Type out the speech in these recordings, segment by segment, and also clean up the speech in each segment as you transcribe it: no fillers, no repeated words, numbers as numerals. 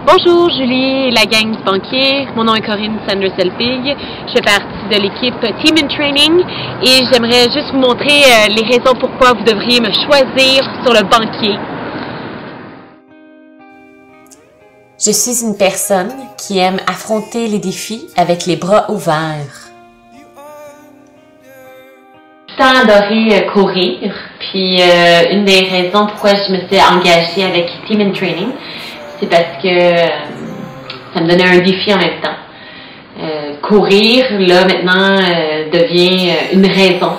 Bonjour Julie et la gang du banquier, mon nom est Corinne Sanders-Helpig, je fais partie de l'équipe Team in Training et j'aimerais juste vous montrer les raisons pourquoi vous devriez me choisir sur le banquier. Je suis une personne qui aime affronter les défis avec les bras ouverts. J'ai adoré courir, puis une des raisons pourquoi je me suis engagée avec Team in Training, c'est parce que ça me donnait un défi en même temps. Courir, là, maintenant, devient une raison.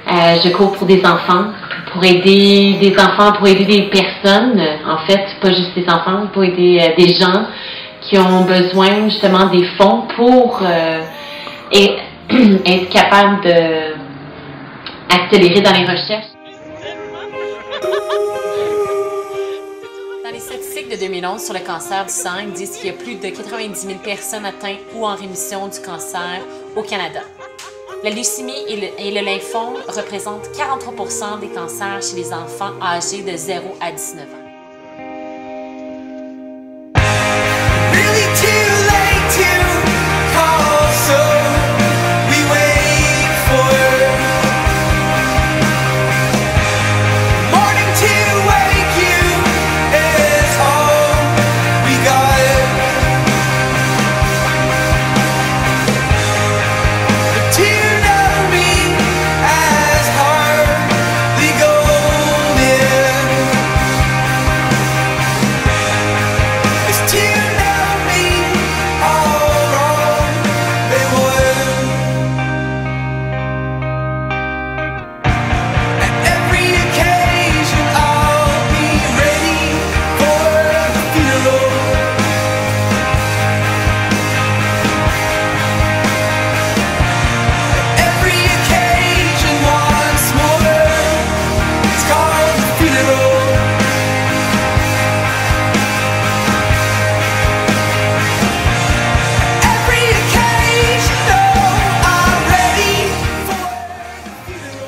Je cours pour des enfants, pour aider des enfants, pour aider des personnes, en fait, pas juste des enfants, pour aider des gens qui ont besoin justement des fonds pour être capable d'accélérer dans les recherches. Dans les statistiques de 2011 sur le cancer du sang, ils disent qu'il y a plus de 90 000 personnes atteintes ou en rémission du cancer au Canada. La leucémie et le lymphome représentent 43% des cancers chez les enfants âgés de 0 à 19 ans.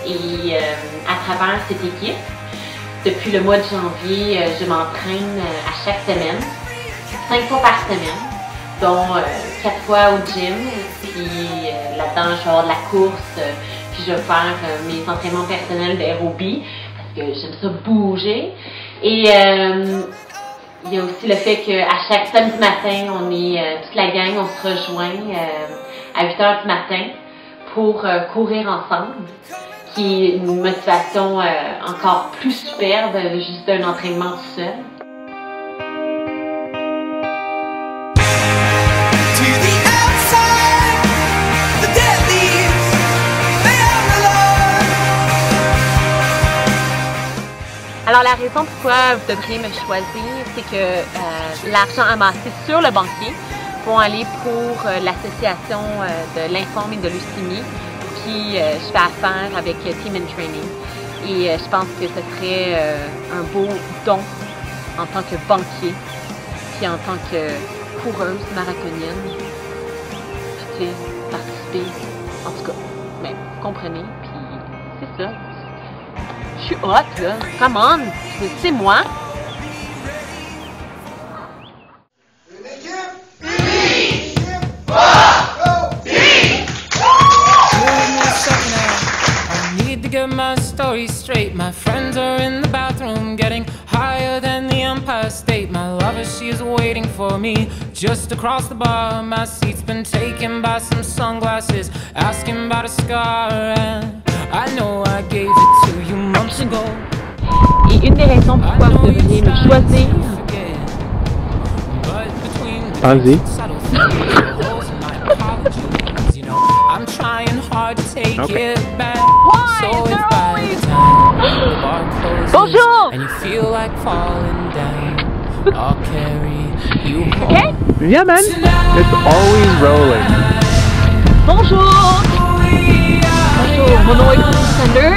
Et à travers cette équipe, depuis le mois de janvier, je m'entraîne à chaque semaine, 5 fois par semaine, dont 4 fois au gym. Puis là-dedans, je vais avoir de la course, puis je vais faire mes entraînements personnels d'aérobie, parce que j'aime ça bouger. Et il y a aussi le fait qu'à chaque samedi matin, on est toute la gang, on se rejoint à 8 h du matin pour courir ensemble, qui est une motivation encore plus superbe juste d'un entraînement tout seul. Alors la raison pourquoi vous devriez me choisir, c'est que l'argent amassé sur le banquier vont aller pour l'association de lymphome et de leucémie qui je fais affaire avec Team in Training. Et je pense que ce serait un beau don en tant que banquier, puis en tant que coureuse marathonienne, puis tu sais, participer, en tout cas, mais vous comprenez, puis c'est ça. Je suis hot là, come on, c'est moi. Get my story straight. My friends are in the bathroom getting higher than the Empire State. My lover, she is waiting for me just across the bar. My seat's been taken by some sunglasses, asking about a scar, and I know I gave it to you months ago. Et une des raisons pourquoi vous devriez me choisir. Allez-y. I'm trying hard to take Okay. it back. So if by the time the bar closes Bonjour. and you feel like falling down, I'll carry you home. Okay? Yeah, man. It's always rolling. Bonjour. Bonjour, mon nom est Corinne Sanders.